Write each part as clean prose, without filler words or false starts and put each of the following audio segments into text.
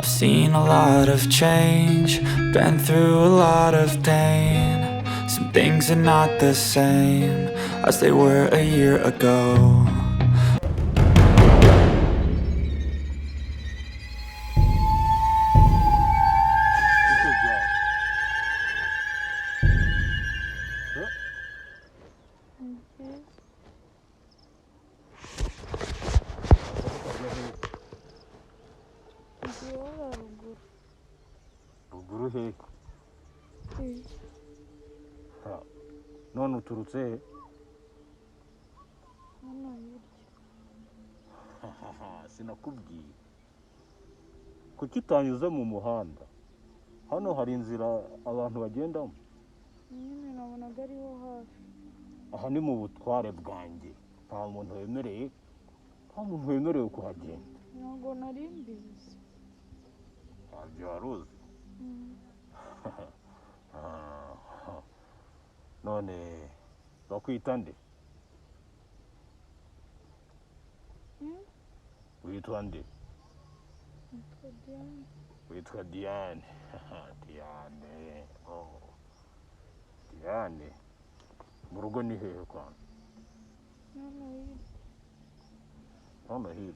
I've seen a lot of change, been through a lot of pain. Some things are not the same as they were a year ago. Ruguru he none uturutse he? Sinakubwiye kuki utanyuze mu muhanda? Hano hari inzira abantu bagendamo. Nyine nabonaga ariho hafi. Aha ni mu butware bwanjye, nta muntu wemerewe kuhagenda. Ntabwo nari mbizi. Ntabyo wari uzi? None bakwita nde? Witwa nde? Witwa Diane. Diane. Diane. Mu rugo ni hehe kwanza? Hano hirya.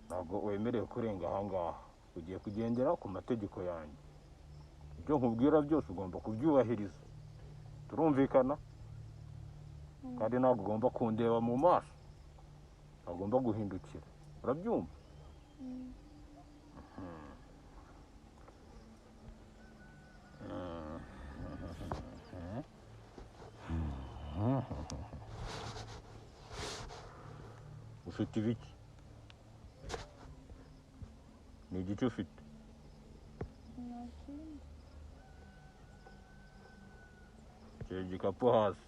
Ntabwo wemerewe kurenga aha ngaha. Ugiye kugendera ku mategeko yanjye. Ibyo nkubwira byose ugomba kubyubahiriza. Turumvikana? Kandi ntabwo ugomba kundeba mu maso. Ntagomba guhindukira. Urabyumva? Ufite ibiki? Ni igiki ufite? Shyira igikapu hasi.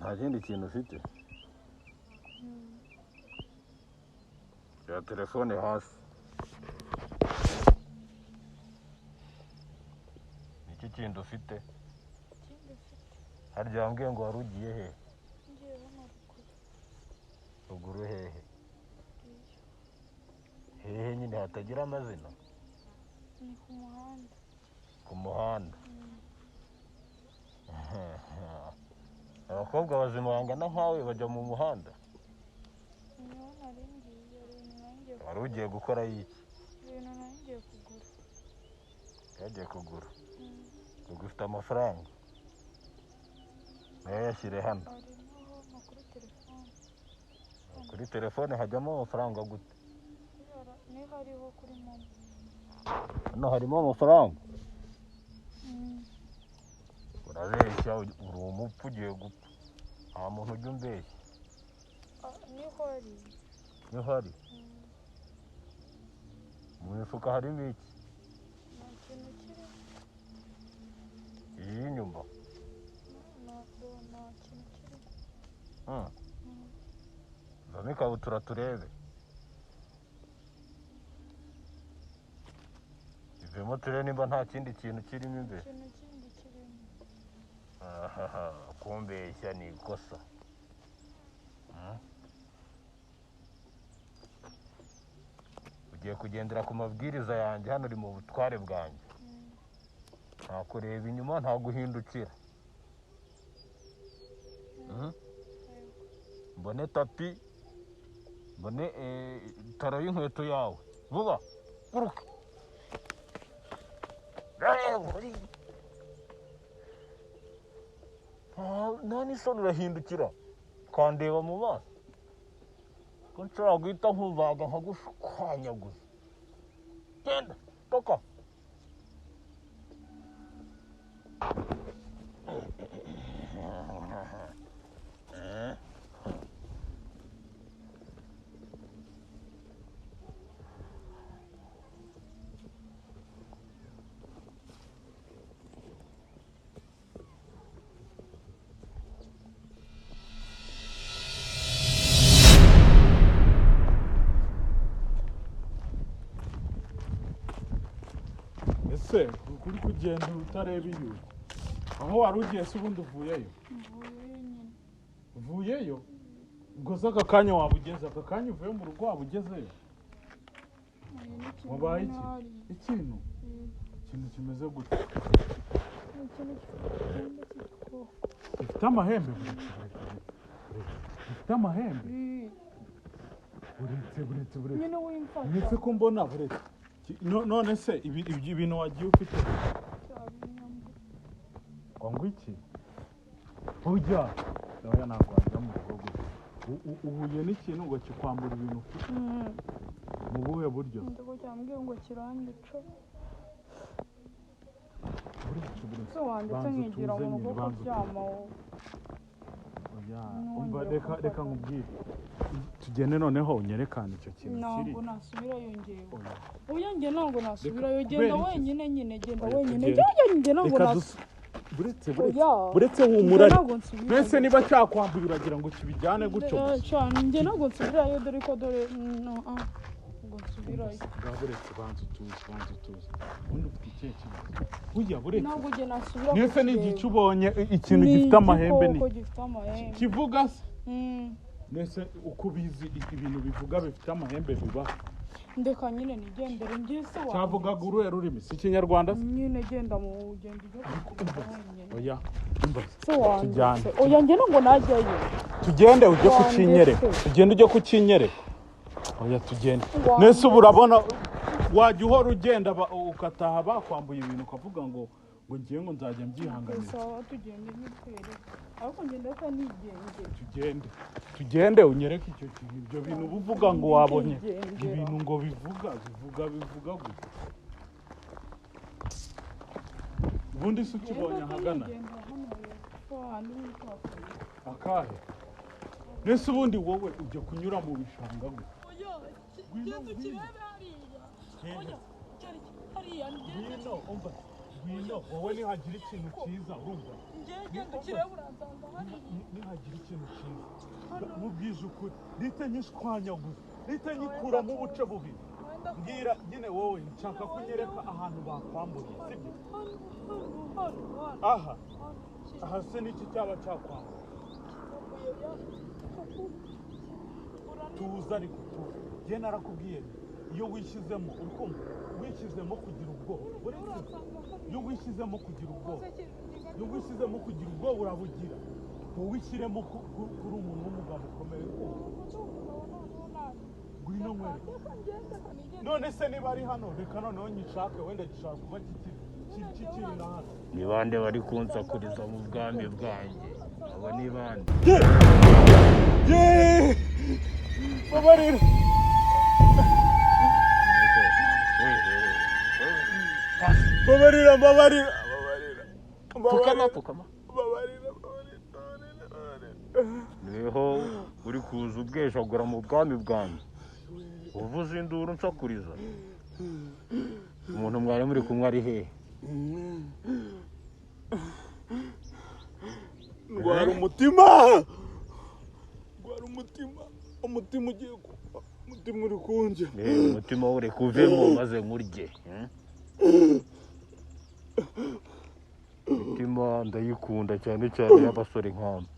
Nta kindi kintu ufite? Shyira telefone hasi. Niki kindi ufite? Harya wambwiye ngo wari ugiye he? Ngiye hano ruguru. Ruguru hehe? Hehe nyine hatagira amazina? Ni ku muhanda. Ku muhanda? Abakobwa bazima bangana nkawe bajya mu muhanda? Niho nari ngiye, wari ugiye gukora iki? ibintu nari ngiye kugura. Yagiye kugura? Ubwo ufite amafaranga? Nayo yashyire hano. Harimo kuri telefone. Kuri telefone hajyamo amafaranga gute? Niho hariho kuri momo. Hano harimo amafaranga? Urabeshya, uri umupfu ugiye gupfa. Nta muntu ujya umbeshya. Niho hari. Niho hari? Mu mifuka harimo iki? Nta kintu kirimo. Iyi inyuma? Nta kintu kirimo. Zana ikabutura turebe. Ivemo turebe nimba nta kindi kintu kirimo imbere. Ikintu kindi kirimo. Kumbeshya ni ikosa. Ugiye kugendera ku mabwiriza yanjye, hano uri mu butware bwanjye. Nta kureba inyuma, nta guhindukira. Mbone tapi, mbone taro y'inkweto yawe. Vuba, guruka. Nta n'isoni urahindukira ukandeba mu maso. Ko nshobora guhita nkubaga nkagushwanyaguza. Genda, toka. ese kuri kugenda utareba iyo aho wari ugiye se ubundi uvuyeyo uvuyeyo ubwo se aka kanya waba ugeze aka kanya uvuye mu rugo waba ugezeyo wabaye ikintu kimeze gute gifite amahembe gifite amahembe uretse ko mbona buretse none se ibintu wagiye ufite ngo iki ujya nawe ntabwo wajya mu rugo gusa uhuye n'ikintu ngo kikwambura ibintu ufite mu buhe buryo ngo cyambwiye ngo kirangica buretse wanditse nkigira mu rugo kuryama umva reka nkubwire tugende noneho unyerekane icyo kintu kiri ntabwo nasubirayo ngewe oya njye ntabwo nasubirayo genda wenyine nyine genda wenyine njye ntabwo buretse humura mbese niba cyakwambuye uragira ngo kibijyane gutyo njye ntabwo nsubirayo dore ko dore ntabwo nsubirayo buretse banza utuze ubundi ufite ikihe kibazo ujya buretse ntabwo njye nasubira mbese ni igice ubonye ikintu gifite amahembe ni kivuga se mbese uko ubizi ibintu bivuga bifite amahembe biba ndeka nyine nigendere ngise wawe cyavugaga uruhe rurimi si ikinyarwanda nyine genda mu ugenda oya tujyane oya njye ntabwo najyayo tugende ujye kukinyereka tugende ujye kukinyereka oya tugende nese ubu urabona wajya uhora ugenda ukataha bakwambuye ibintu ukavuga ngo ngiye ngo nzajya mbyihanganira sawa tugende nitwereke ariko ngenda ko nigenge tugende unyereke icyo kintu ibyo bintu uvuga ngo wabonye ibintu ngo bivuga gusa ubundi se ukibonye ahagana akahe nese ubundi wowe ujya kunyura mu bishanga gusa ngwino wowe nihagira ikintu cyiza urumva nihagira ikintu cyiza mubwije ukuri rite nyishwanyaguza rite nyikuramo ubuce bubiri mbwira nyine wowe nshaka kunyereka ahantu bakwambuye sibyo aha se n'iki cyaba cyakwambuye tuza ariko tuza njye narakubwiye iyo wishyizemo urukundo wishyizemo kugira ubwoba iyo wishyizemo kugira ubwoba urabugira ntuwishyiremo kuri umuntu w'umugabo ukomeye ngwino mwere none se niba ari hano reka noneho nyishake wenda gishaka kuba kikiri na hano ni bande bari kunsakuriza mu bwami bwanjye abo ni bande babarira pfukama niho uri kuza ubweshagura mu bwami bwanjye uvuze induru nsakuriza umuntu mwari muri kumwe ari hehe ndwara umutima ugiye kuba umutima uri kunjya umutima uri kuvemo maze nkurye imitima ndayikunda cyane cyane y'abasore nk'aba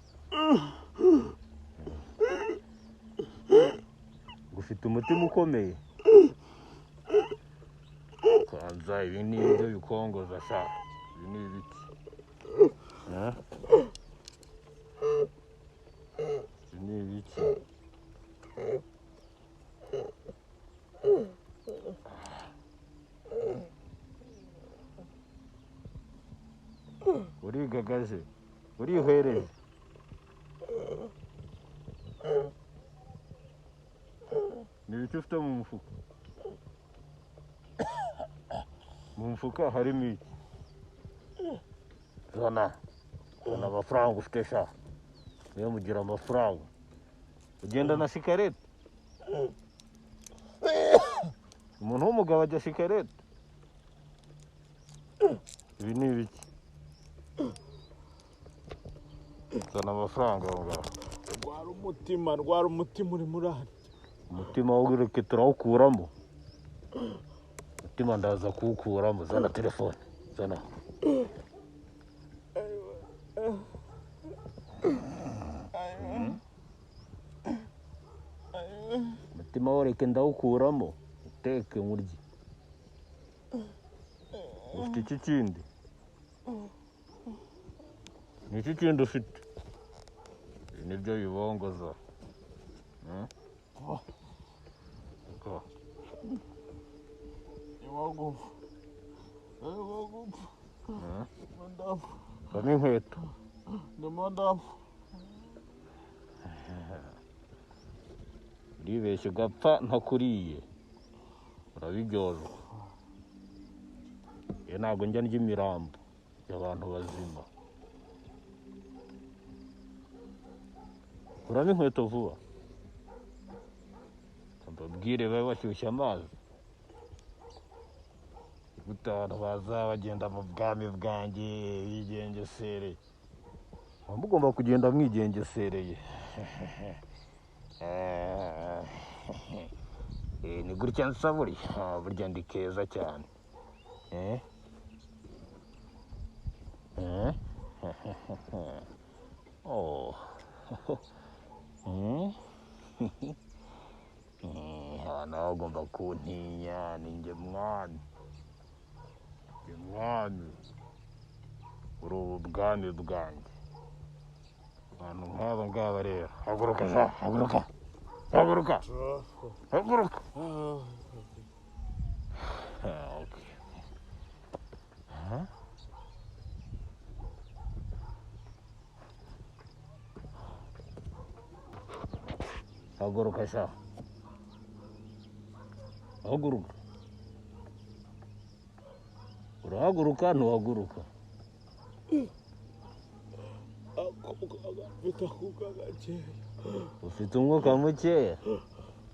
ufite umutima ukomeye kanza ibi ni ibyo bikongoza sha ibi ni ibiki ibi ni ibiki urigagaje urihwereje ni ibiki ufite mu mufuka mu mufuka harimo iki zana amafaranga ufite sha niyo mugira amafaranga ugenda na sikarete umuntu w'umugabo ajya sikarete ibi ni ibiki zana amafaranga aho ngaho rwara umutima uri muri aha umutima w'ureke turawukuramo umutima ndaza kuwukuramo. Zana telefone, zana. Umutima woreke ndawukuramo uteke nkurye. Ufite iki kindi? Ni iki kindi ufite? Ibi nibyo bibongoza. Kama inkweto. Uribeshya ugapfa ntakuriye. Urabiryozwa. Ntabwo njya ndya imirambo y'abantu bazima. Kuramo inkweto vuba. Mbabwire babe bashyushya amazi. Gutara baza bagenda mu bwami bwanjye bigengesereye. Mugomba kugenda mwigengesereye. Ni gutya nsa burya ndi keza cyane. Oh. Nawe ugomba kuntinya, ni njye mwami. Mwami. Uri ubu bwami bwanjye. Abantu nk'aba ngaba rero. Haguruka za, haguruka. Haguruka. Haguruka. Okay. Haguruka sha. Haguruka. Urahaguruka ntuhaguruka. Ufite umwuka mukeya.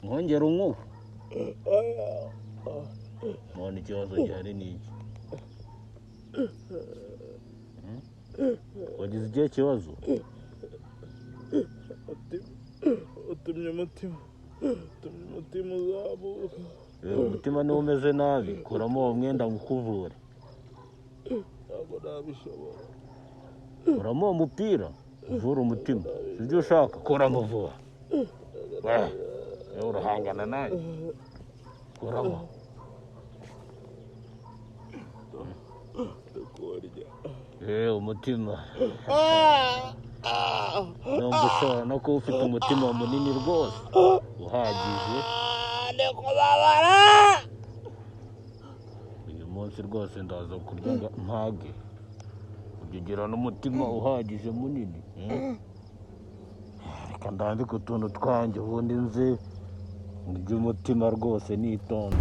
Nkongera umwuka. None ikibazo gihari ni iki? Wagize ikihe kibazo? Utumye umutima uzamuka. Umutima niwo umeze nabi. Kuramo uwo mwenda ngukuvure. Ntabwo nabishobora. Kuramo uwo mupira uvura umutima. Sibyo ushaka? Kuramo vuba. Urahangana nawe. Kuramo. Umutima. Numva ushobora no kuba ufite umutima munini rwose uhagije. Uyu munsi rwose ndaza kurya mpage. Ugira n'umutima uhagije munini. Reka ndandike utuntu twanjye ubundi nze ngire umutima rwose nitonze.